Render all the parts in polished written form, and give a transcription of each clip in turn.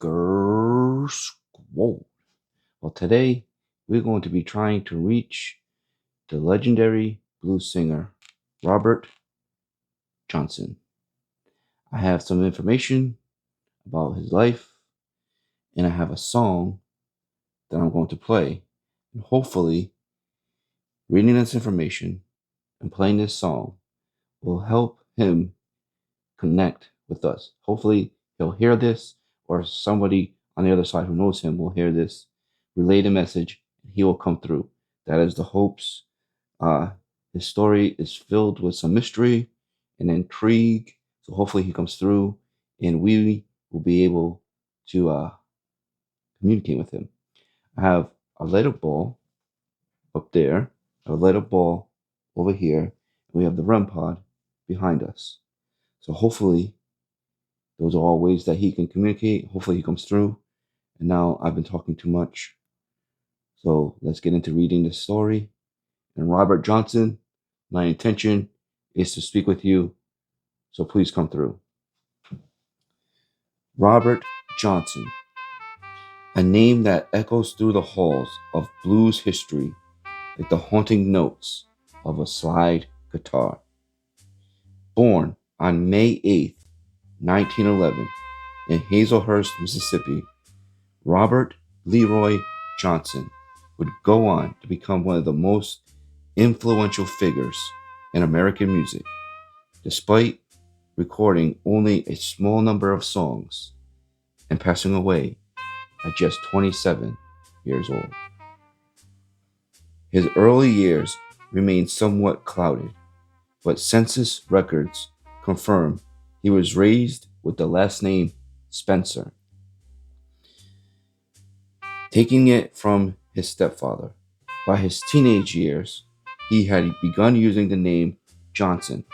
Squad. Well, today we're going to be trying to reach the legendary blues singer Robert Johnson. I have some information about his life, and I have a song that I'm going to play. And hopefully, reading this information and playing this song will help him connect with us. Hopefully, he'll hear this, or somebody on the other side who knows him will hear this, relay the message, and he will come through. That is the hopes. His story is filled with some mystery and intrigue. So hopefully he comes through and we will be able to communicate with him. I have a lighted ball up there, a lighted ball over here, and we have the REM pod behind us. So hopefully those are all ways that he can communicate. Hopefully he comes through. And now I've been talking too much. So let's get into reading this story. And Robert Johnson, my intention is to speak with you. So please come through. Robert Johnson, a name that echoes through the halls of blues history like the haunting notes of a slide guitar. Born on May 8th, 1911, in Hazelhurst, Mississippi, Robert Leroy Johnson would go on to become one of the most influential figures in American music, despite recording only a small number of songs and passing away at just 27 years old. His early years remain somewhat clouded, but census records confirm he was raised with the last name Spencer, taking it from his stepfather. By his teenage years, he had begun using the name Johnson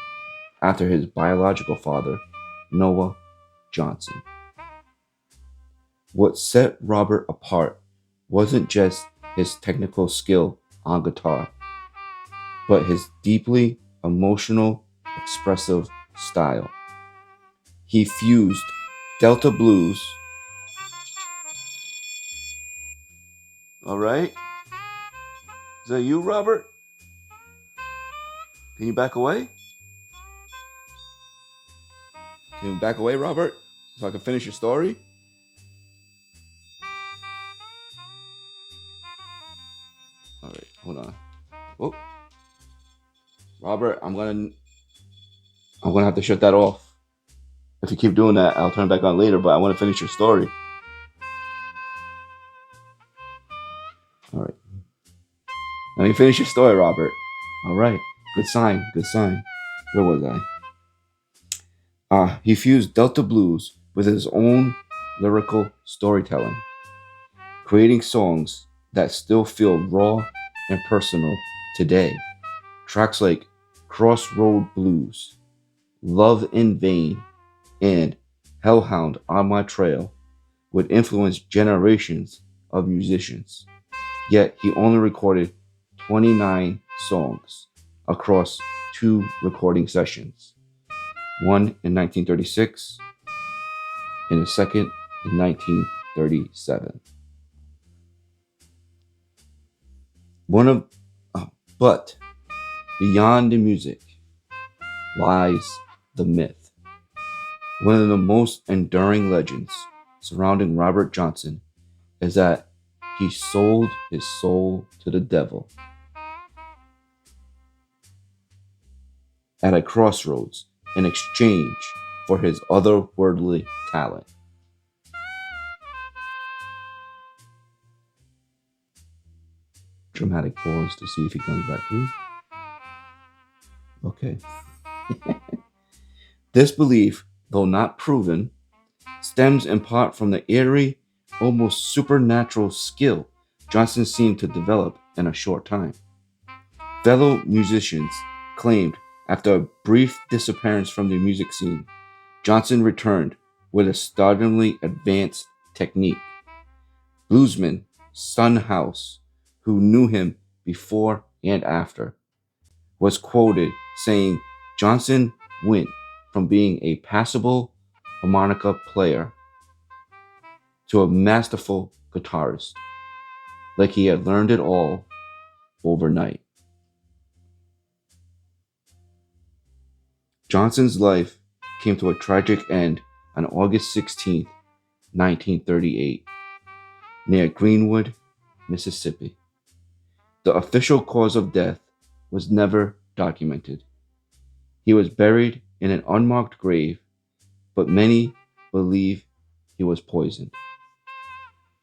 after his biological father, Noah Johnson. What set Robert apart wasn't just his technical skill on guitar, but his deeply emotional, expressive style. He fused Delta blues. All right. Is that you, Robert? Can you back away? Can you back away, Robert, so I can finish your story? All right, hold on. Oh, Robert, I'm gonna have to shut that off. If you keep doing that, I'll turn it back on later. But I want to finish your story. All right. Let me finish your story, Robert. All right. Good sign. Good sign. Where was I? He fused Delta blues with his own lyrical storytelling, creating songs that still feel raw and personal today. Tracks like Crossroads Blues, Love in Vain, and Hellhound on My Trail would influence generations of musicians. Yet he only recorded 29 songs across 2 recording sessions, one in 1936 and a second in 1937. But beyond the music lies the myth. One of the most enduring legends surrounding Robert Johnson is that he sold his soul to the devil at a crossroads in exchange for his otherworldly talent. Dramatic pause to see if he comes back through. Okay. This belief, though not proven, stems in part from the eerie, almost supernatural skill Johnson seemed to develop in a short time. Fellow musicians claimed after a brief disappearance from the music scene, Johnson returned with a startlingly advanced technique. Bluesman Son House, who knew him before and after, was quoted saying Johnson went from being a passable harmonica player to a masterful guitarist, like he had learned it all overnight. Johnson's life came to a tragic end on August 16th, 1938, near Greenwood, Mississippi. The official cause of death was never documented. He was buried in an unmarked grave, but many believe he was poisoned,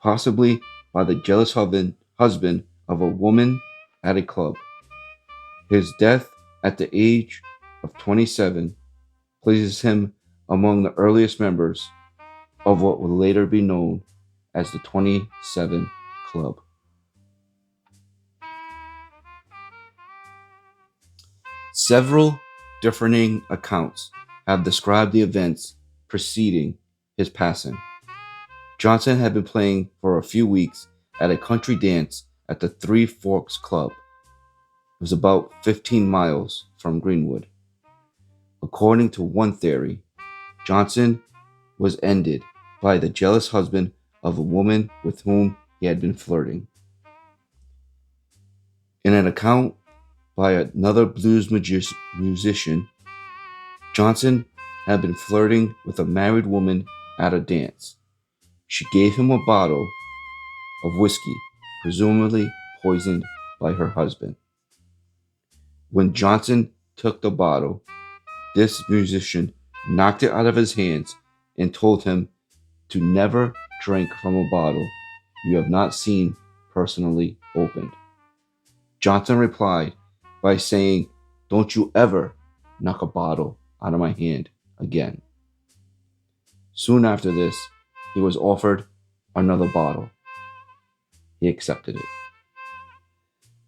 possibly by the jealous husband of a woman at a club. His death at the age of 27 places him among the earliest members of what would later be known as the 27 Club. Several differing accounts have described the events preceding his passing. Johnson had been playing for a few weeks at a country dance at the Three Forks Club. It was about 15 miles from Greenwood. According to one theory, Johnson was ended by the jealous husband of a woman with whom he had been flirting. In an account by another blues musician, Johnson had been flirting with a married woman at a dance. She gave him a bottle of whiskey, presumably poisoned by her husband. When Johnson took the bottle, this musician knocked it out of his hands and told him to never drink from a bottle you have not seen personally opened. Johnson replied by saying, "Don't you ever knock a bottle out of my hand again." Soon after this, he was offered another bottle. He accepted it.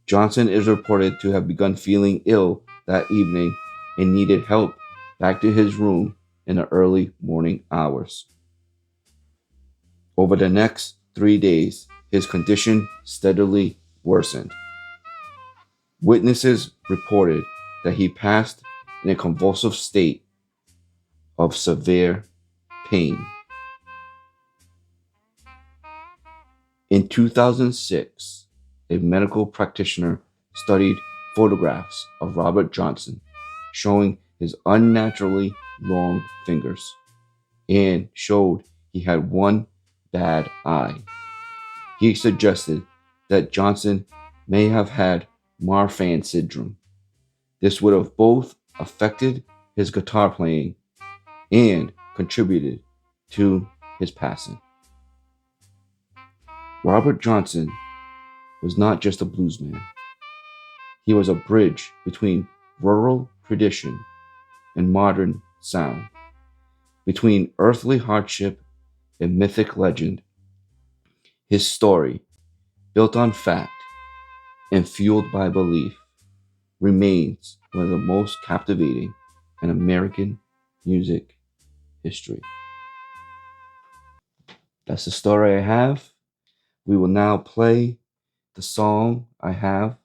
Johnson is reported to have begun feeling ill that evening and needed help back to his room in the early morning hours. Over the next 3 days, his condition steadily worsened. Witnesses reported that he passed in a convulsive state of severe pain. In 2006, a medical practitioner studied photographs of Robert Johnson showing his unnaturally long fingers and showed he had one bad eye. He suggested that Johnson may have had Marfan syndrome. This would have both affected his guitar playing and contributed to his passing. Robert Johnson was not just a bluesman. He was a bridge between rural tradition and modern sound, between earthly hardship and mythic legend. His story, built on fact and fueled by belief, remains one of the most captivating in American music history. That's the story I have. We will now play the song I have.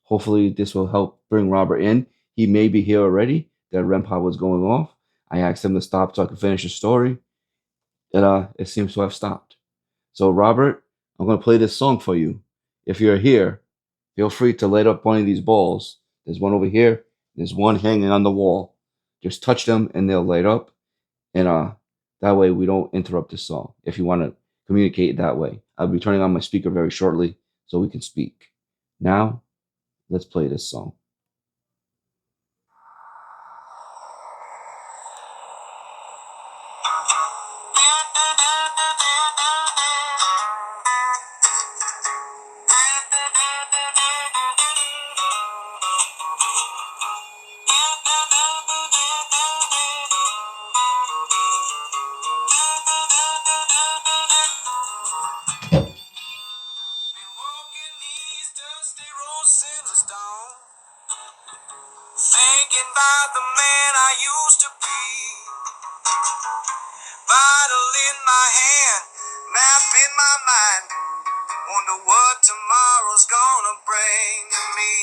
Hopefully, this will help bring Robert in. He may be here already. That REM pod was going off. I asked him to stop so I could finish the story. And it seems to have stopped. So, Robert, I'm going to play this song for you. If you're here, feel free to light up one of these balls. There's one over here. There's one hanging on the wall. Just touch them and they'll light up. And that way we don't interrupt the song. If you want to communicate that way, I'll be turning on my speaker very shortly so we can speak. Now, let's play this song. Thinking about the man I used to be. Bottle in my hand, map in my mind. Wonder what tomorrow's gonna bring me.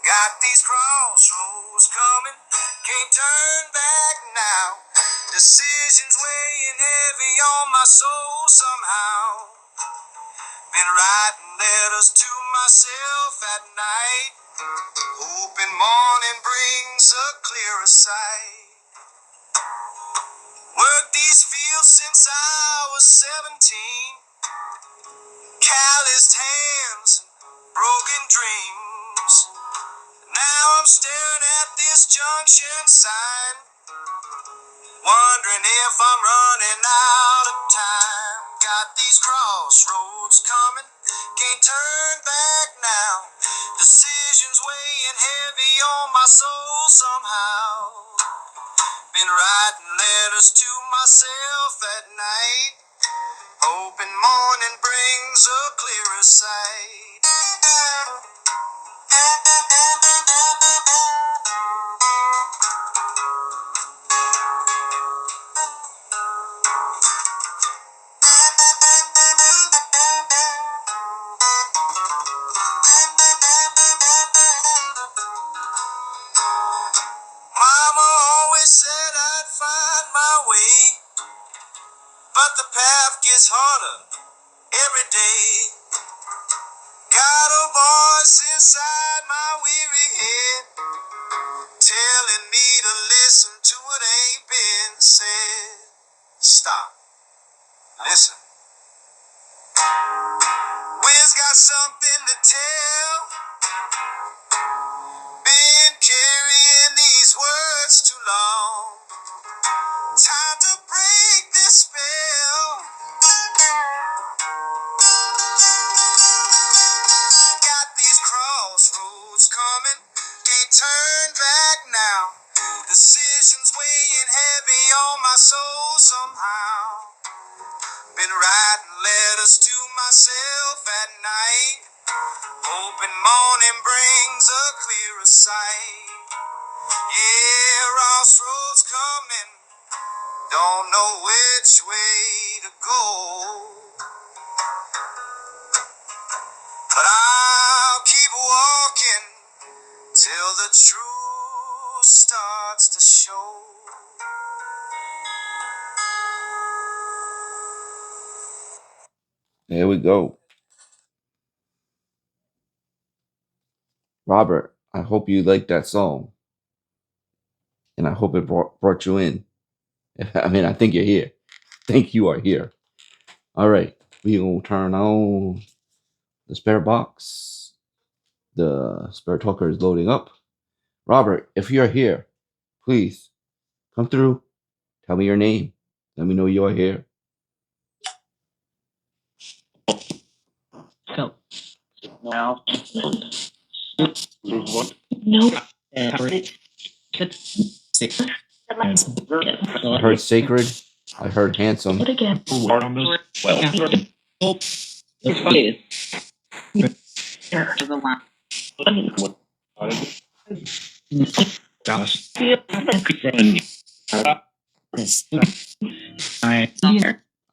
Got these crossroads coming, can't turn back now. Decisions weighing heavy on my soul somehow. Been writing letters to myself at night, hoping morning brings a clearer sight. Worked these fields since I was 17, calloused hands, broken dreams. Now I'm staring at this junction sign, wondering if I'm running out of time. Got these crossroads coming, can't turn back now. Decisions weighing heavy on my soul somehow. Been writing letters to myself at night, hoping morning brings a clearer sight. Mama always said I'd find my way, but the path gets harder every day. Got a voice inside my weary head, telling me to listen to what ain't been said. Stop, listen. Wiz got something to tell. Been carrying these words too long. Time to break this spell. Got these crossroads coming, can't turn back now. Decisions weighing heavy on my soul somehow. Been writing letters to myself at night, hoping morning brings a clearer sight. Yeah, crossroads coming, don't know which way to go, but I'll keep walking till the truth starts to show. There we go. Robert, I hope you liked that song. And I hope it brought you in. I mean, I think you're here. I think you are here. All right. We going to turn on the spare box. The spare talker is loading up. Robert, if you're here, please come through. Tell me your name. Let me know you are here. So now, no. I heard sacred. I heard handsome. Again.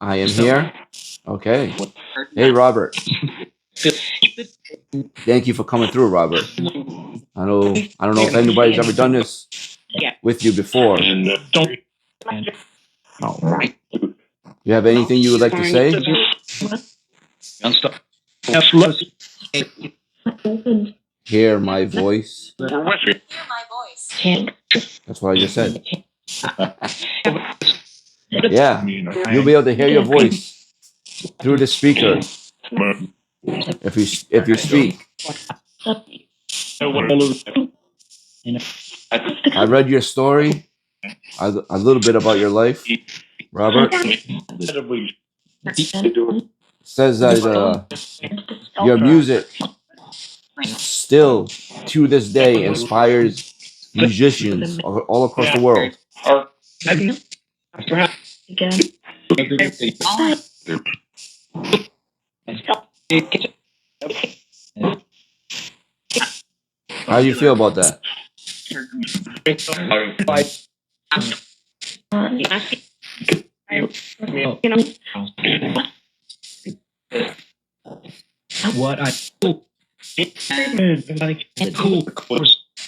I am here. Okay. Hey, Robert. Thank you for coming through, Robert. I don't know if anybody's ever done this with you before. You have anything you would like to say? Hear my voice. That's what I just said. Yeah, you'll be able to hear your voice through the speaker if you speak. I read your story, a little bit about your life, Robert. It says that your music still to this day inspires musicians all across the world. How do you feel about that? What I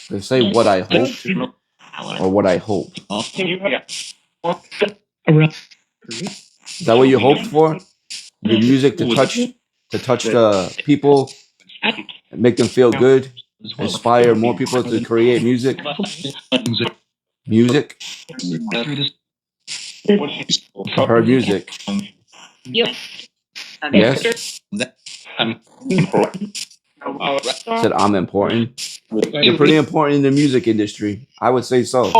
They say what I hoped or what I hope. Is that what you hoped for? Your music to touch the people, and make them feel good, inspire more people to create music. Music. I heard music. Yes. Said I'm important. You're pretty important in the music industry. I would say so.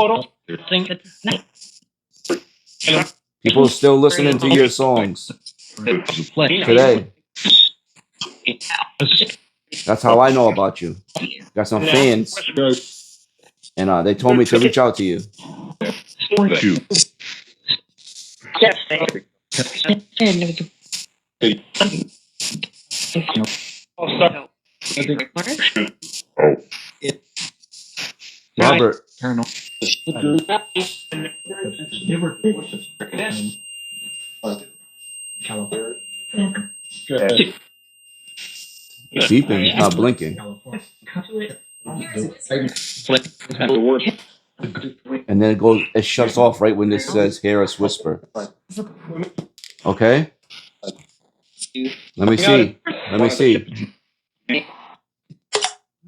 People are still listening to your songs today. That's how I know about you. Got some fans, and they told me to reach out to you. Robert, beeping, it's not blinking. And then it shuts off right when this says hear us whisper. Okay? Let me see. Let me see.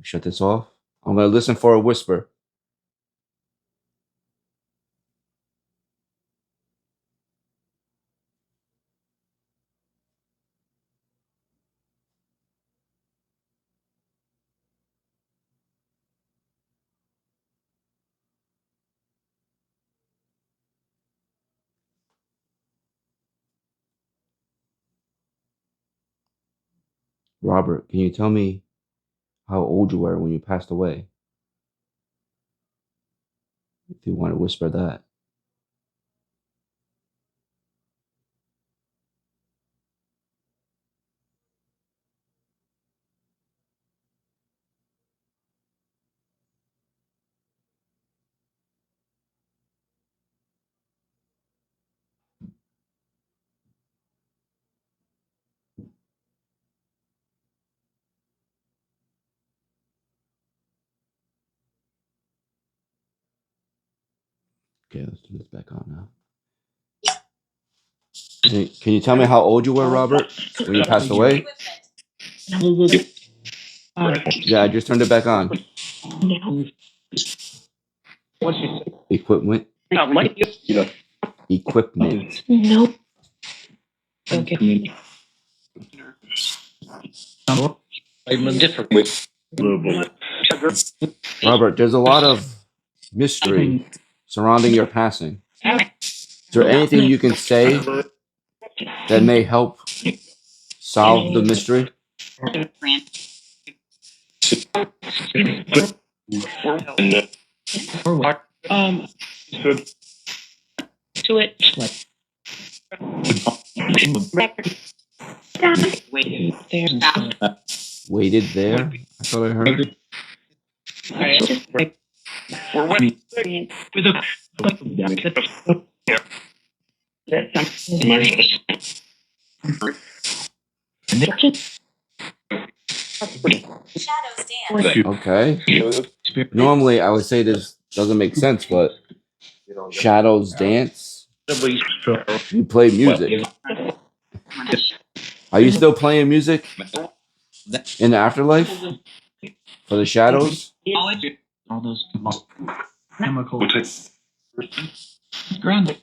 Shut this off. I'm going to listen for a whisper. Robert, can you tell me how old you were when you passed away? If you want to whisper that. Okay, let's do this back on now. Can you tell me how old you were, Robert, when you passed away? Yeah, I just turned it back on. Equipment. Equipment. Nope. Okay. Robert, there's a lot of mystery surrounding your passing. Is there anything you can say that may help solve the mystery? Um, to it. Wait, there. Waited there? I thought I heard. Okay. Normally, I would say this doesn't make sense, but shadows dance. You play music. Are you still playing music in the afterlife for the shadows? All those chemicals. Ground.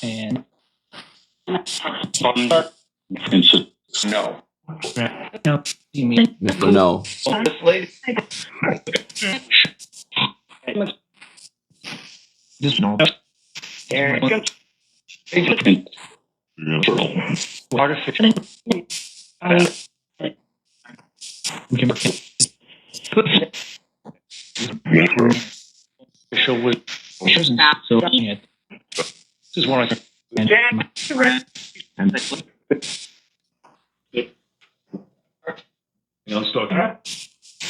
And no. No. Mr. No. Just no. Artificial. So it. This is what I and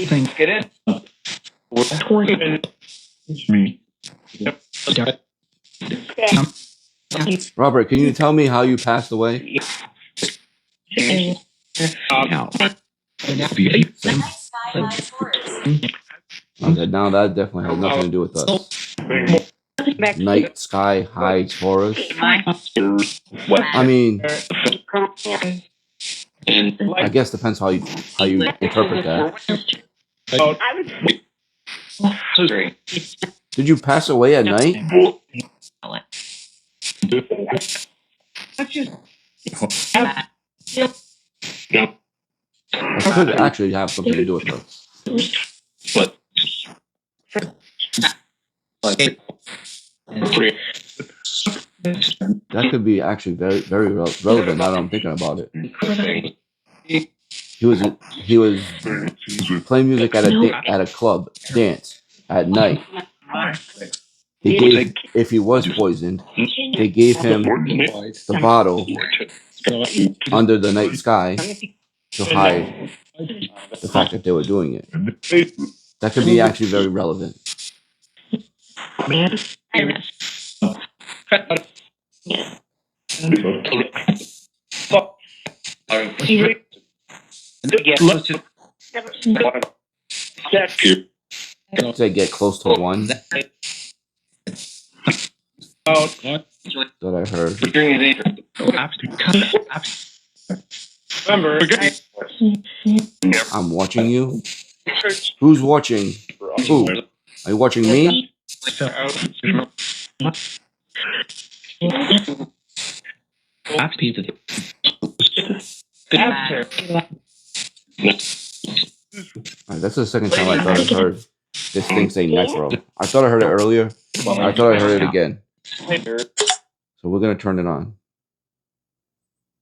think get in. Me. Yep. Robert, can you tell me how you passed away? Okay, now that definitely has nothing to do with us. Night sky hides horrors. I mean, I guess depends how you interpret that. Did you pass away at night? That could actually have something to do with us. That could be actually very relevant now that I'm thinking about it. He was playing music at a club dance at night. They gave if he was poisoned, they gave him the bottle under the night sky to hide the fact that they were doing it. That could be actually very relevant. Say get close to one that I heard. I'm watching you. Who's watching? Who? Are you watching me? That's the second time I thought I heard this thing say nitro. I thought I heard it earlier. I thought I heard it again. So we're gonna turn it on.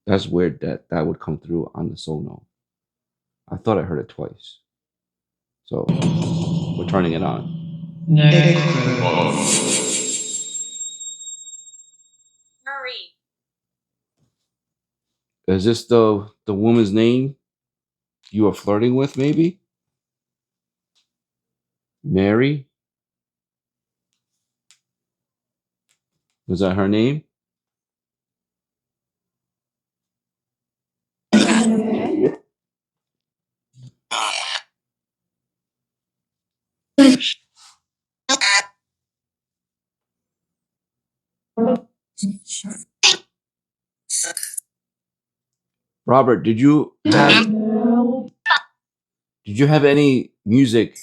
That's weird that that would come through on the sono. I thought I heard it twice. So we're turning it on. Hurry. Is this the woman's name you were flirting with? Maybe Mary. Was that her name? Robert, did you have any music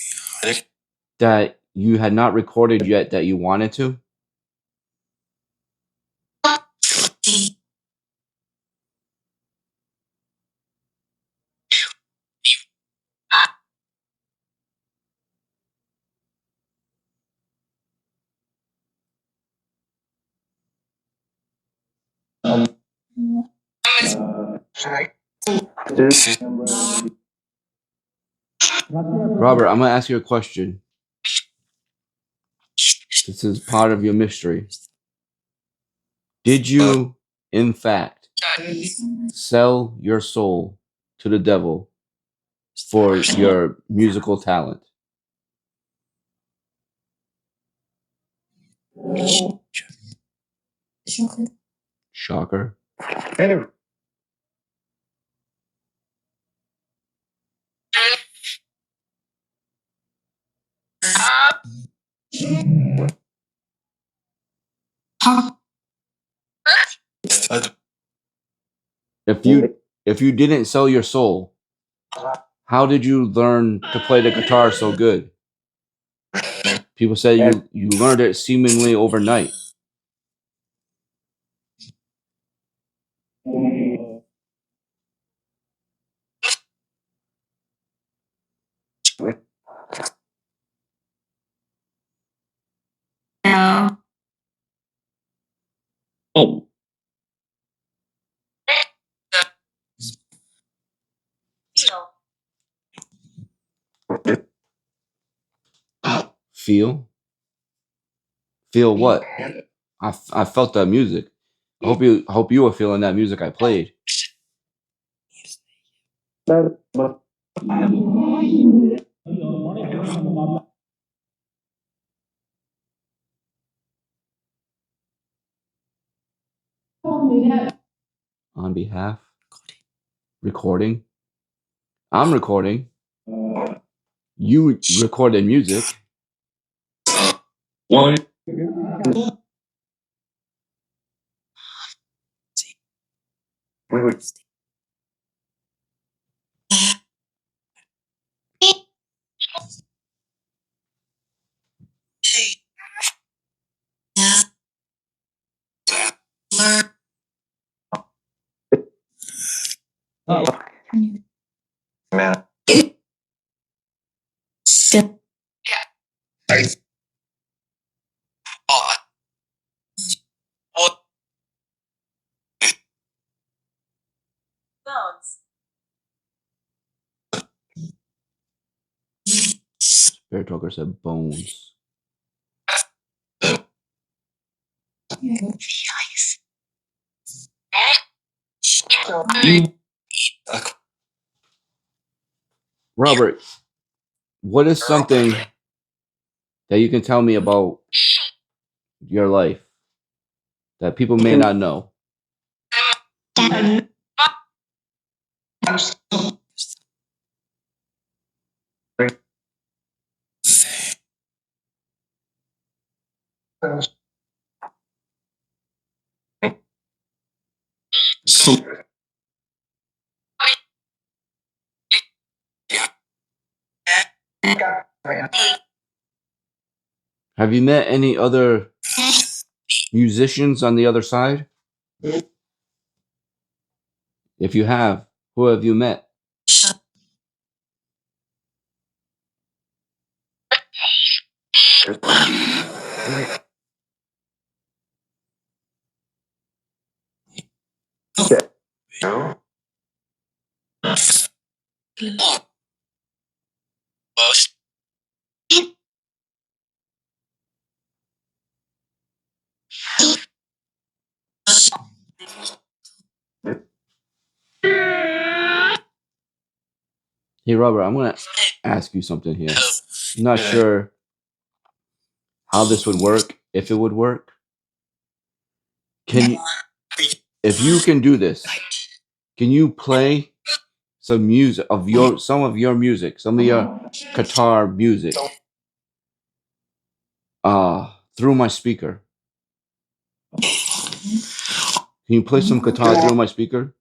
that you had not recorded yet that you wanted to? Robert, I'm gonna ask you a question. This is part of your mystery. Did you, in fact, sell your soul to the devil for your musical talent? Shocker. If you didn't sell your soul, how did you learn to play the guitar so good? People say you learned it seemingly overnight. Oh, Feel. Feel? Feel what? I felt that music. I hope you were feeling that music I played. On behalf? Recording? I'm recording. You recorded music. One. Man. Spirit Talker said bones. Robert, what is something that you can tell me about your life that people may not know? Have you met any other musicians on the other side? If you have, who have you met? Hey, Robert, I'm going to ask you something here. I'm not sure how this would work, if it would work. Can you, if you can do this, can you play some music of some of your music, some of your guitar music, through my speaker? Can you play some guitar through my speaker?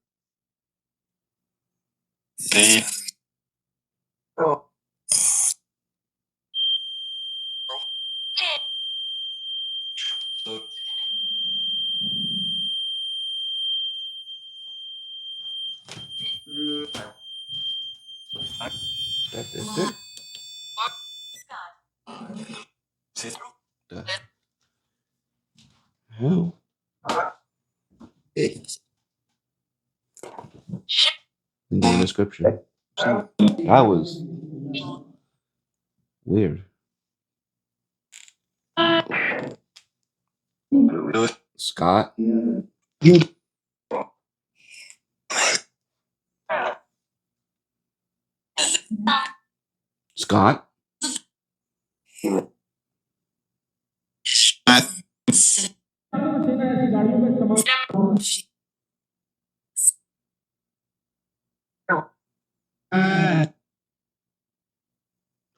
That's it. The hell? In the description. That was weird. Scott? Scott?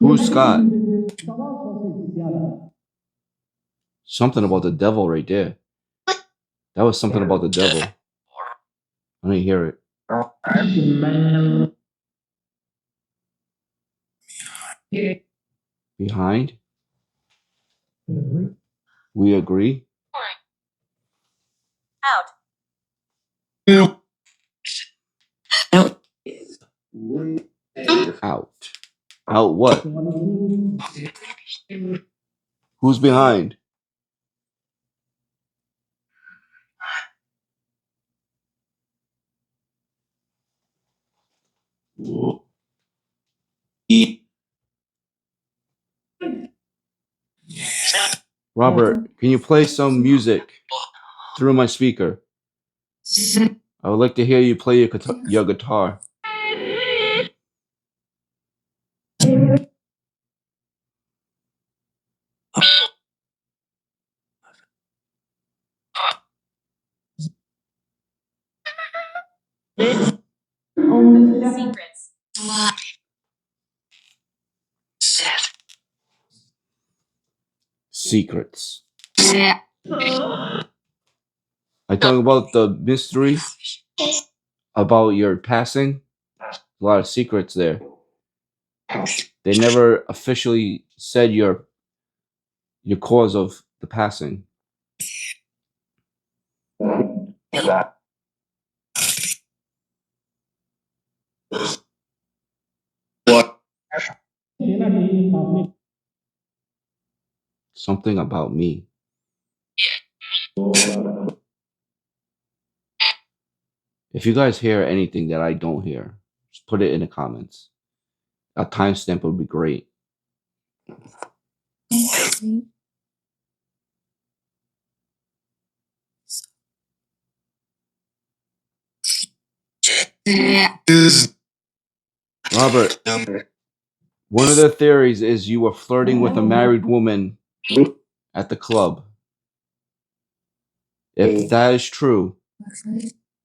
Who's Scott? Something about the devil right there. That was something about the devil. I didn't hear it. Behind? We agree? Out. Out what? Who's behind? Robert, can you play some music through my speaker? I would like to hear you play your guitar. secrets. I talk about the mystery about your passing. A lot of secrets there. They never officially said your cause of the passing. Something about me. If you guys hear anything that I don't hear, just put it in the comments. A timestamp would be great. Robert, one of the theories is you were flirting with a married woman at the club. If that is true,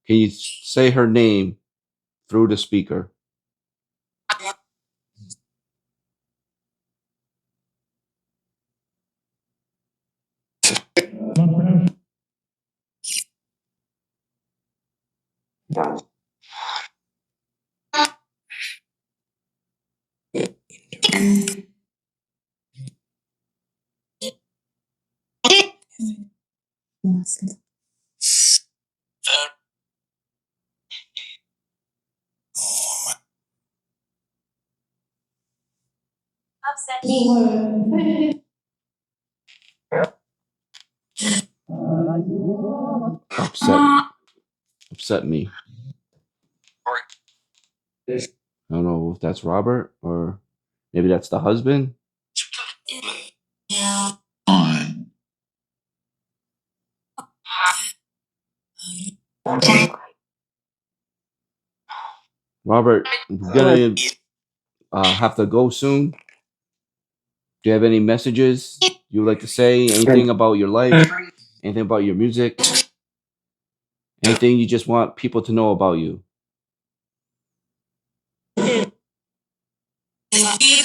can you say her name through the speaker? Upset me. I don't know if that's Robert or maybe that's the husband. Robert, we're gonna have to go soon. Do you have any messages you would like to say? Anything about your life? Anything about your music? Anything you just want people to know about you?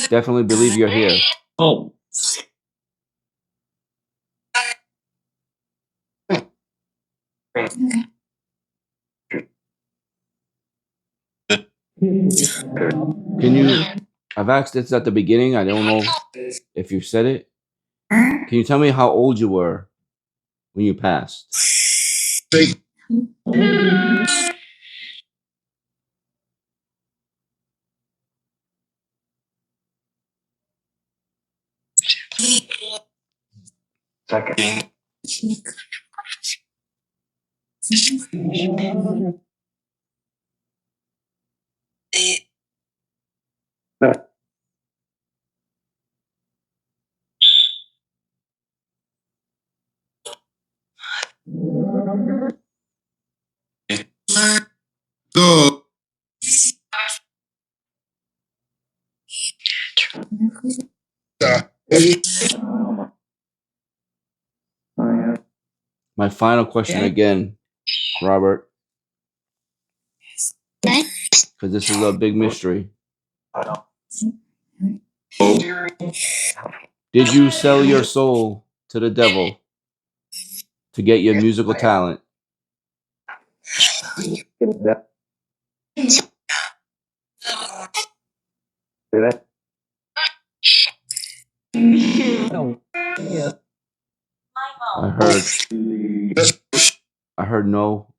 Definitely believe you're here. Oh. Can you? I've asked this at the beginning. I don't know if you said it. Can you tell me how old you were when you passed? My final question again, Robert, because this is a big mystery. Did you sell your soul to the devil to get your musical talent? I heard no,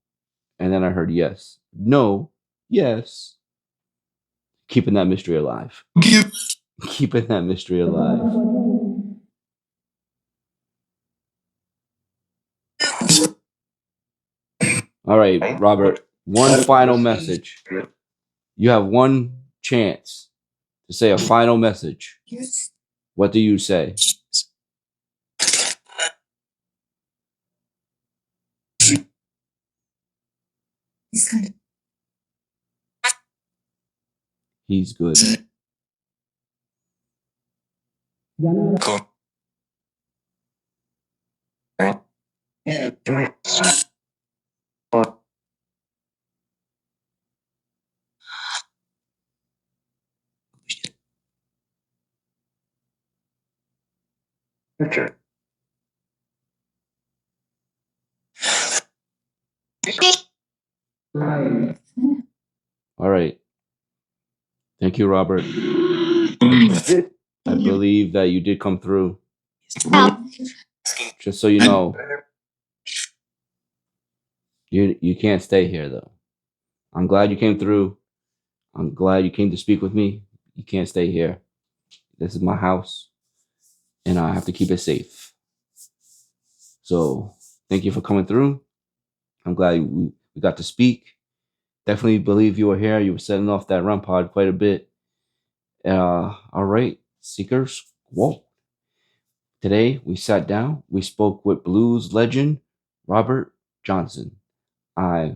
and then I heard yes. No, yes. Keeping that mystery alive. Keeping that mystery alive. All right, Robert, one final message. You have one chance to say a final message. What do you say? He's good. All right. Thank you, Robert. I believe that you did come through. Just so you know, you can't stay here though. I'm glad you came through. I'm glad you came to speak with me. You can't stay here. This is my house, and I have to keep it safe. So thank you for coming through. I'm glad we got to speak. Definitely believe you were here. You were setting off that REM pod quite a bit. All right, Seekers. Whoa. Today we sat down. We spoke with blues legend Robert Johnson. I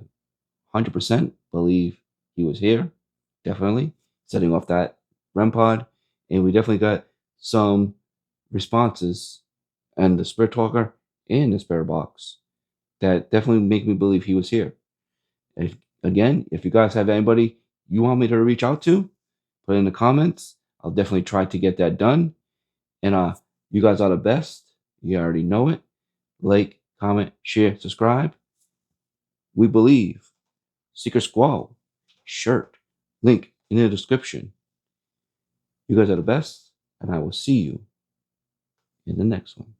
100% believe he was here. Definitely setting off that REM pod, and we definitely got some responses and the spirit talker and the spirit box that definitely make me believe he was here. If you guys have anybody you want me to reach out to, put it in the comments. I'll definitely try to get that done. And you guys are the best. You already know it. Like, comment, share, subscribe. We believe. Seeker Squall shirt. Link in the description. You guys are the best, and I will see you in the next one.